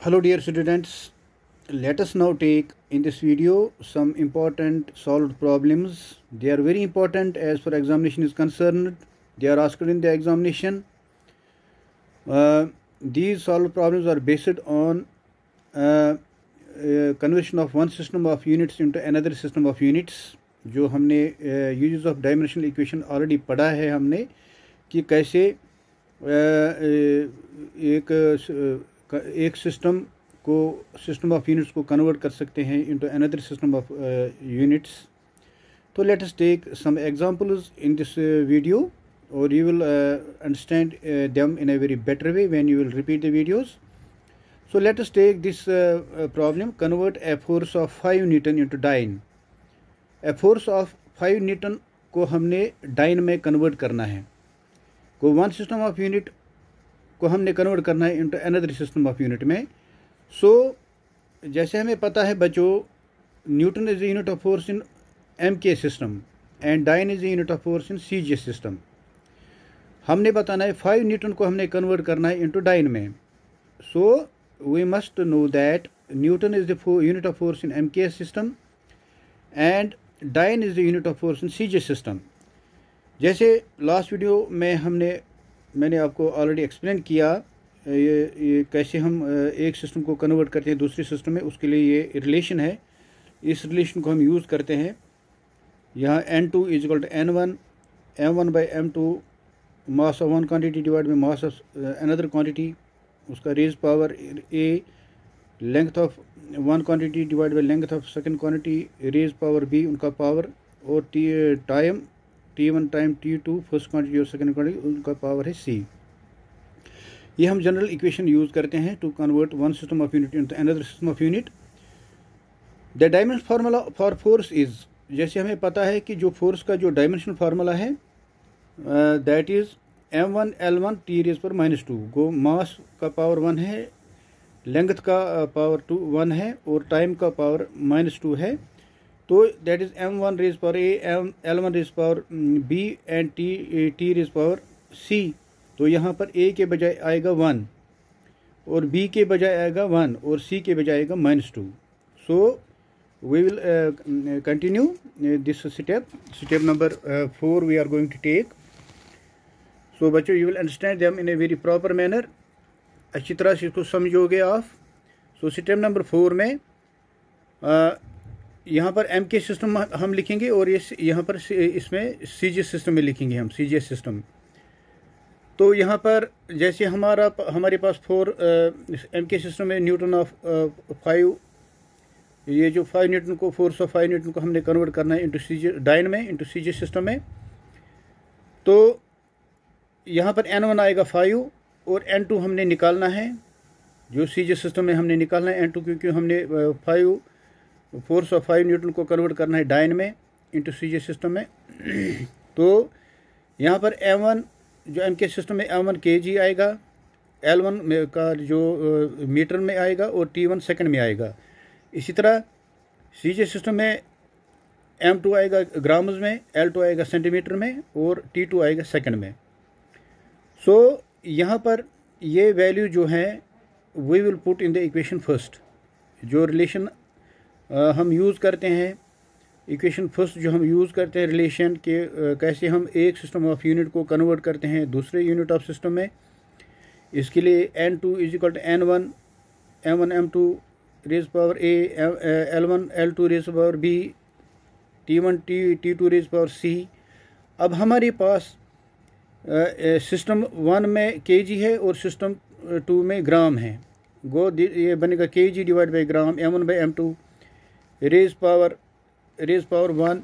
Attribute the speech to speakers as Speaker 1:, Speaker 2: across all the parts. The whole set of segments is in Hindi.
Speaker 1: Hello dear students, let us now take in this video some important solved problems. They are very important as far examination is concerned. They are asked in the examination. These solved problems are based on conversion of one system of units into another system of units. जो हमने uses of dimensional equation already पढ़ा है हमने कि कैसे एक सिस्टम ऑफ यूनिट्स को कन्वर्ट कर सकते हैं into another system of units. तो let us take some examples in this video और you will understand them in a very better way when you will repeat the videos. So let us take this problem. Convert a force of 5 Newton into dyne. A force of 5 Newton को हमने डाइन में कन्वर्ट करना है. को वन सिस्टम ऑफ यूनिट को हमने कन्वर्ट करना है into another system of unit में. सो जैसे हमें पता है बच्चों, Newton is the unit of force in MK system and dyne is the unit of force in CJ system. हमने बताना है 5 न्यूटन को हमने कन्वर्ट करना है इनटू डाइन में. सो we must know that Newton is the unit of force in MKS system and dyne is the unit of force in CJ system. जैसे लास्ट वीडियो में मैंने आपको ऑलरेडी एक्सप्लेन किया ये कैसे हम एक सिस्टम को कन्वर्ट करते हैं दूसरी सिस्टम में. उसके लिए ये रिलेशन है, इस रिलेशन को हम यूज़ करते हैं. यहाँ N2 is equal to N1 M1 by M2 mass of one quantity divide by mass of another quantity, उसका raise power A, length of one quantity divide by length of second quantity raise power B उनका पावर, और time T1 time T2 first quantity और सेकंड क्वांटिटी उनका पावर है सी. ये हम जनरल इक्वेशन यूज़ करते हैं to convert one system of unit into another system of unit. The dimension formula for force is, जैसे हमें पता है कि जो फोर्स का जो डायमेंशन फार्मूला है that is M1 L1 T raise पर -2. गो मास का पावर 1 है, लेंथ का पावर 1 है और टाइम का पावर -2 है. तो that is M1 raise power A, L1 raise power B and T raise power C. तो यहाँ पर A के बजाय आएगा 1 और B के बजाय आएगा 1 और C के बजाय आएगा -2. So we will continue this step number 4 we are going to take. तो बच्चों you will understand them in a very proper manner. अच्छी तरह से इसको समझोगे आप. सो स्टेप नंबर 4 में यहाँ पर एम के सिस्टम हम लिखेंगे और यहाँ पर इसमें सीजे सिस्टम में लिखेंगे हम सीजे सिस्टम. तो यहाँ पर जैसे हमारे पास 4 एम के सिस्टम में न्यूटन ऑफ 5, ये जो 5 न्यूटन को फोर्स ऑफ 5 न्यूटन को हमने कन्वर्ट करना है इंटू सीजे डाइन में इंटू सीजे सिस्टम में. तो यहाँ पर N1 आएगा 5 और N2 हमने निकालना है, जो सीजे सिस्टम में हमने निकालना है N2, क्योंकि हमने 5 फोर्स ऑफ 5 न्यूटन को कन्वर्ट करना है डाइन में इंटू सीजे सिस्टम में. तो यहाँ पर M1 जो M के सिस्टम में M1 kg आएगा, L1 का जो मीटर में आएगा और T1 सेकंड में आएगा. इसी तरह सीजे सिस्टम में M2 आएगा ग्राम्स में, L2 आएगा सेंटीमीटर में और T2 आएगा सेकंड में. सो यहाँ पर ये वैल्यू जो है we will put in the equation first. जो रिलेशन हम यूज़ करते हैं, इक्वेशन फर्स्ट जो हम यूज़ करते हैं रिलेशन के कैसे हम एक सिस्टम ऑफ यूनिट को कन्वर्ट करते हैं दूसरे यूनिट ऑफ सिस्टम में. इसके लिए N2 is equal to N1 M1 M2 raise power A, L1 L2 raise power B, T1 T2 raise power C. अब हमारे पास सिस्टम 1 में kg है और सिस्टम 2 में ग्राम है. ये बनेगा kg divide by gram M1 by M2 raise power 1.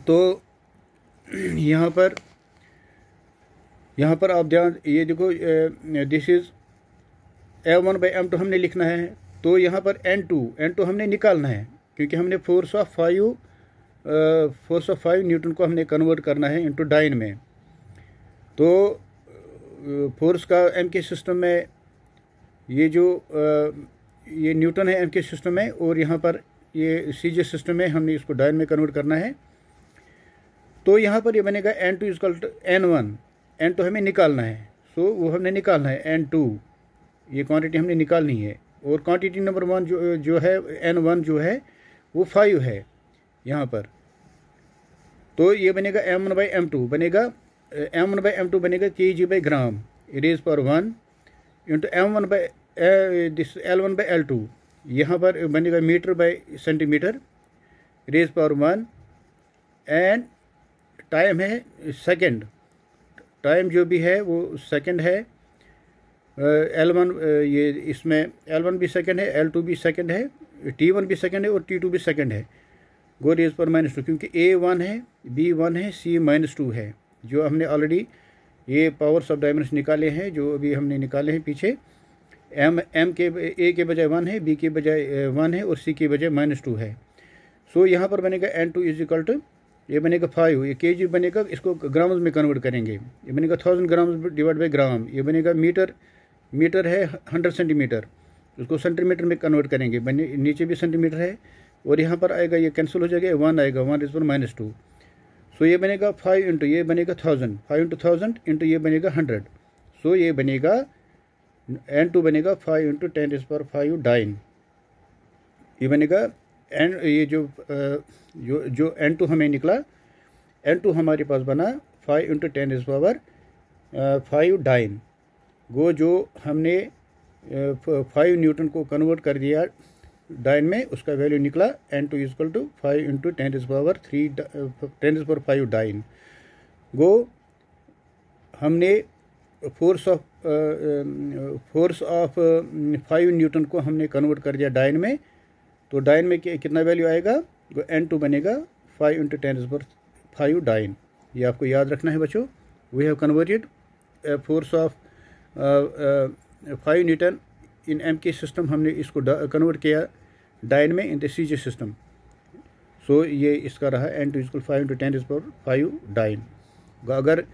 Speaker 1: तो यहाँ पर आप ध्यान ये देखो, this is M1 by M2 हमने लिखना है. तो यहाँ पर N2 हमने निकालना है, क्योंकि हमने फोर्स ऑफ 5 न्यूटन को हमने कन्वर्ट करना है इनटू डाइन में. तो फोर्स का एम के सिस्टम में ये जो ये न्यूटन है एम के सिस्टम में, और यहाँ पर ये सीजे सिस्टम में हमने इसको डाइन में कन्वर्ट करना है. तो यहाँ पर ये बनेगा N2 equal to N1. N2 हमें निकालना है, सो वो हमने निकालना है N2 ये क्वांटिटी हमने निकालनी है। और क्वांटिटी नंबर 1 जो है N1 जो है वो 5 है यहाँ पर। तो ये बनेगा M1/M2 बनेगा, M1/M2 बनेगा kg/ग्राम, रेज़ पावर 1 इंटू L1/L2 यहाँ पर बनेगा मीटर/सेंटीमीटर, रेज़ पावर 1। एंड टाइम है सेकंड, टाइम जो भी है वो सेकंड है। L1 ये इसमें L1 भी सेकंड है, L2 भी सेकंड है, T1 भी सेकंड है और T2 भी सेकंड है। गो रेज़ पावर -2 क्योंकि A 1 है, B 1 है, C -2 है। जो हमने ऑलरेडी ये पावर सब डायमेंशन निकाले हैं, जो अभी हमने निकाले हैं पीछे। M के A के बजाय 1 है, B के बजाय 1 है और C के बजाय -2 है। सो यहाँ पर बनेगा N2 इज इक्वल टू, ये बनेगा 5, ये kg बनेगा, इसको ग्राम्स में कन्वर्ट करेंगे, ये बनेगा 1000 ग्राम्स डिवाइड बाई ग्राम। ये बनेगा मीटर है 100 सेंटीमीटर, उसको सेंटीमीटर में कन्वर्ट करेंगे, नीचे भी सेंटीमीटर है और यहाँ पर आएगा, ये कैंसिल हो जाएगा, 1 आएगा, 1 इज पर -2। सो ये बनेगा 5 इंटू ये बनेगा 1000, 5 इंटू 1000 इंटू ये बनेगा 100। सो ये बनेगा N2 बनेगा 5 इंटू 10⁵ डाइन। ये बनेगा ये जो N2 हमें निकला, N2 हमारे पास बना 5 इंटू 10⁵ डाइन। वो जो हमने 5 न्यूटन को कन्वर्ट कर दिया डाइन में, उसका वैल्यू निकला N2 equal to 5 into 10⁵ dine. वो हमने फोर्स ऑफ 5 न्यूटन को हमने कन्वर्ट कर दिया डाइन में। तो डाइन में कितना वैल्यू आएगा, वो N2 बनेगा 5 इंटू 10⁵ डाइन। ये आपको याद रखना है बच्चों। We have converted force of 5 Newton in MK system, हमने इसको कन्वर्ट किया डाइन में in the CJ system. So ये इसका रहा N2 इक्वल 5 इंटू 10⁵ डाइन। अगर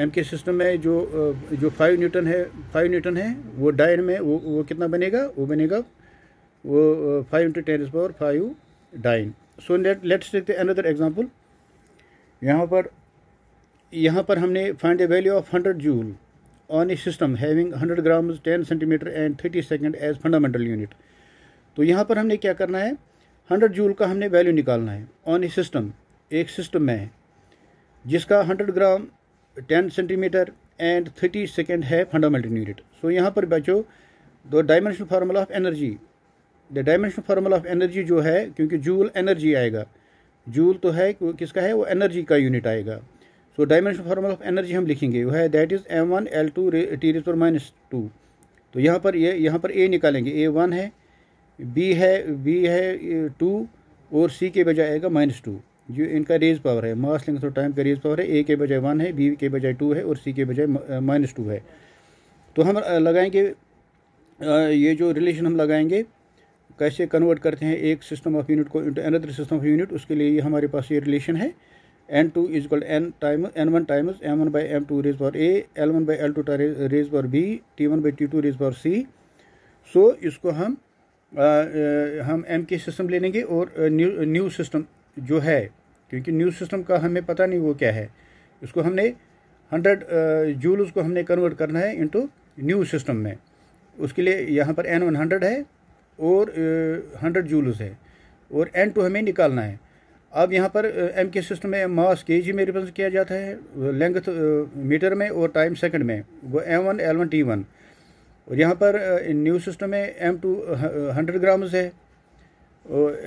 Speaker 1: MK सिस्टम में जो 5 न्यूटन है वो डाइन में वो कितना बनेगा, वो बनेगा वो 5 into 10⁵ dyne. So let's take another example. यहाँ पर हमने find the value of 100 joule on a system having 100 grams 10 centimetre and 30 second as fundamental unit. तो यहाँ पर हमने क्या करना है, 100 जूल का हमने वैल्यू निकालना है ऑन ए सिस्टम, एक सिस्टम में है जिसका 100 ग्राम 10 सेंटीमीटर एंड 30 सेकंड है फंडामेंटल यूनिट। सो यहाँ पर बच्चों the dimensional formula of energy, the dimensional formula of energy जो है, क्योंकि जूल एनर्जी आएगा, जूल तो है किसका है, वो एनर्जी का यूनिट आएगा। सो डायमेंशनल फार्मूला ऑफ एनर्जी हम लिखेंगे, वो है दैट इज M1L2 T⁻²। तो यहाँ पर A निकालेंगे, A 1 है, B है 2 और C के बजाय आएगा -2, जो इनका रेज पावर है, मास लेंथ और टाइम का रेज पावर है। A के बजाय 1 है, B के बजाय 2 है और C के बजाय -2 है। तो हम लगाएंगे ये जो रिलेशन हम लगाएंगे, कैसे कन्वर्ट करते हैं एक सिस्टम ऑफ यूनिट को into another system of unit, उसके लिए ये हमारे पास ये रिलेशन है। N2 equal N1 times M1/M2 raise power A, L1/L2 raise power B, T1/T2 raise power C। सो इसको हम MK सिस्टम ले लेंगे और न्यू सिस्टम जो है, क्योंकि न्यू सिस्टम का हमें पता नहीं वो क्या है, उसको हमने 100 जूल उसको हमने कन्वर्ट करना है इनटू न्यू सिस्टम में। उसके लिए यहाँ पर N1 100 है और 100 जूल्स है और N2 हमें निकालना है। अब यहाँ पर MK सिस्टम में मास kg में रिप्रेजेंट किया जाता है, लेंथ मीटर में और टाइम सेकंड में, वो M1 L1 T1। और यहाँ पर न्यू सिस्टम में M2 100 ग्राम्स है और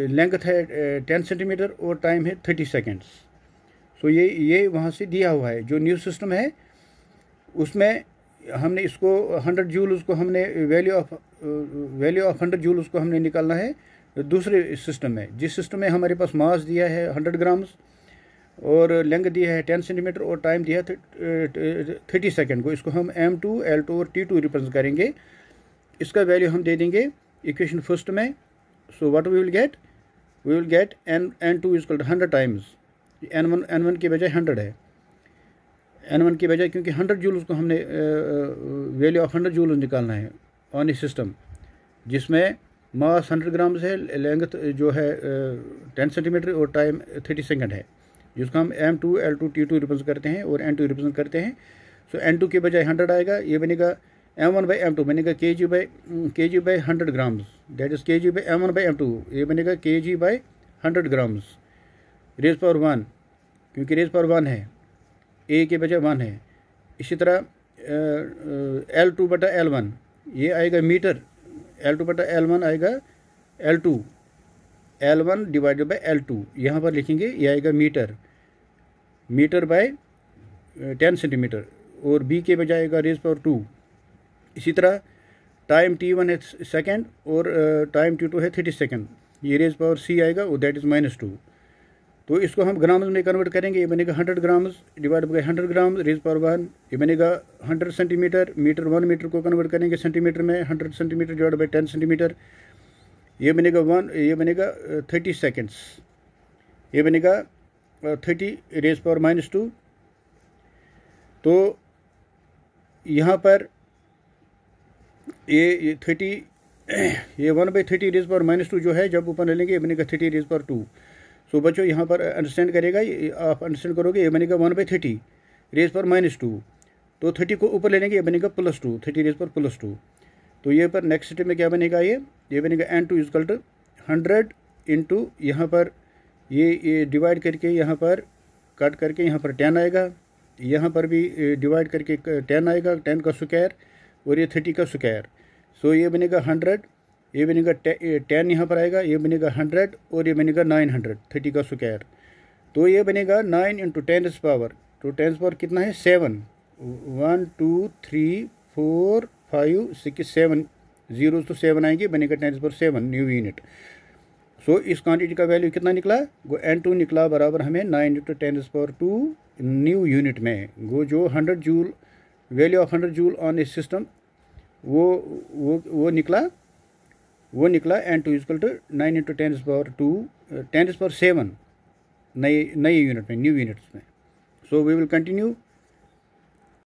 Speaker 1: लेंथ है 10 सेंटीमीटर और टाइम है 30 सेकंड्स। सो ये वहाँ से दिया हुआ है। जो न्यू सिस्टम है उसमें हमने इसको 100 जूल, उसको हमने वैल्यू ऑफ 100 जूल उसको हमने निकालना है दूसरे सिस्टम में। जिस सिस्टम में हमारे पास मास दिया है 100 ग्राम्स और लेंथ दिया है 10 सेंटीमीटर और टाइम दिया है 30 सेकंड को, इसको हम M2, L2 और T2 रिप्रेजेंट करेंगे। इसका वैल्यू हम दे देंगे इक्वेशन फर्स्ट में। So what we will get N2 equal 100 times N1 के बजाय 100 है, N1 के बजाय, क्योंकि 100 जूल उसको हमने वैल्यू ऑफ 100 जूल निकालना है ऑन ए सिस्टम जिसमें मास 100 ग्राम्स है, लेंथ जो है 10 सेंटीमीटर और टाइम 30 सेकंड है, जिसको हम M2, L2, T2 रिप्रेजेंट करते हैं और N2 रिप्रेजेंट करते हैं। सो N2 के बजाय 100 आएगा, ये बनेगा m1/m2 बनेगा kg/100 grams, that is kg/m1/m2, ये बनेगा kg/100 ग्राम्स रेज पावर 1, क्योंकि रेज पावर 1 है, ए के बजाय 1 है। इसी तरह L2/L1 ये आएगा मीटर, L2/L1 आएगा L1 डिवाइडेड बाई L2, यहाँ पर लिखेंगे ये आएगा मीटर बाय 10 सेंटीमीटर, और बी के बजाय आएगा रेज पावर 2। इसी तरह टाइम t1 है सेकेंड और टाइम t2 है 30 सेकेंड, ये रेज पावर c आएगा और दैट इज़ -2। तो इसको हम ग्राम्स में कन्वर्ट करेंगे, ये बनेगा 100 grams divide by 100 gram raise power 1, ये बनेगा 100 सेंटीमीटर, 1 मीटर को कन्वर्ट करेंगे सेंटीमीटर में, 100 सेंटीमीटर डिवाइड बाई 10 सेंटीमीटर, ये बनेगा 30 सेकेंड्स, ये बनेगा 30 रेज पावर -2। तो यहाँ पर ये 30 ये 1/30 रेज पावर -2 जो है, जब ऊपर ले लेंगे ये बनेगा 30 रेज पावर 2। सो बच्चों यहाँ पर अंडरस्टैंड करेगा, आप अंडरस्टैंड करोगे, ये बनेगा 1/30 रेज पावर -2, तो 30 को ऊपर ले लेंगे ये बनेगा +2, 30 रेज पावर +2। तो ये पर नेक्स्ट स्टेप में क्या बनेगा, ये बनेगा n2 = 100 इंटू यहाँ पर ये डिवाइड करके यहाँ पर कट करके यहाँ पर 10 आएगा, यहाँ पर भी डिवाइड करके 10 आएगा, 10 का स्क्वायर और ये 30 का स्क्वायर। सो ये बनेगा 100, ये बनेगा 10 यहाँ पर आएगा, ये बनेगा 100 और ये बनेगा 900, 30 का स्क्वायर। तो ये बनेगा 9 × 10 पावर, तो 10 पावर कितना है 7, 1 2 3 4 5 6 7 जीरो तो 7 आएंगे, बनेगा 10⁻7 न्यू यूनिट। सो इस क्वांटिटी का वैल्यू कितना निकला, वो n2 निकला बराबर हमें 9 × 10⁻2 न्यू यूनिट में। वो जो 100 joule value of 100 joule on a system वो निकला n2 = 9 × 10⁻2 10⁻7 नए यूनिट में, न्यू यूनिट्स में। सो वी विल कंटिन्यू